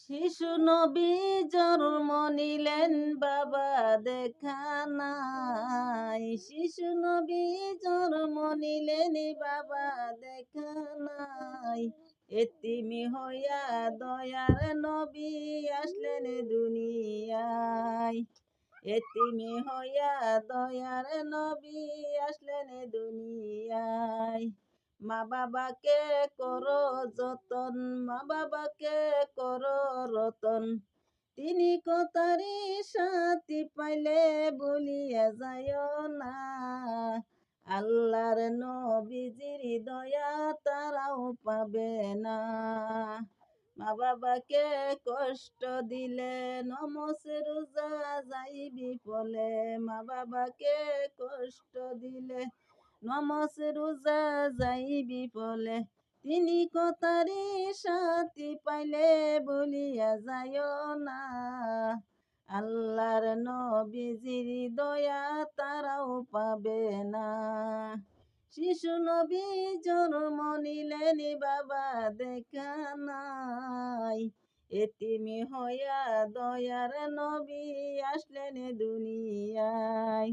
শিশু নবী জন্ম নিলেন বাবা দেখা নাই। শিশু নবী জন্ম নিলেন বাবা দেখা নাই। এতিমি হইয়া দয়ার নবী আসলেন দুনিয়ায়। এতিমি হইয়া দয়ার নবী আসলেন দুনিয়ায়। মা বাবাকে করো যতন, মা বাবাকে করো রতন। তিনি কথারি সাথী পাইলে বলিয়া যায় না। আল্লাহর নবীজির দয়া তারাও পাবে না। মা বাবাকে কষ্ট দিলে নমজ রোজা যাইবি ফলে। মা বাবাকে কষ্ট দিলে নমজ রোজা যাইবি ফলে। তিনি কথারি সাথী পাইলে বলিয়া যায় না। আল্লাহর নবীজির দয়া তারাও পাবে না। শিশু নবী জন্ম নিলেন বাবা দেখা নাই। এতিমি হইয়া দয়ার নবী আসলেন দুনিয়ায়।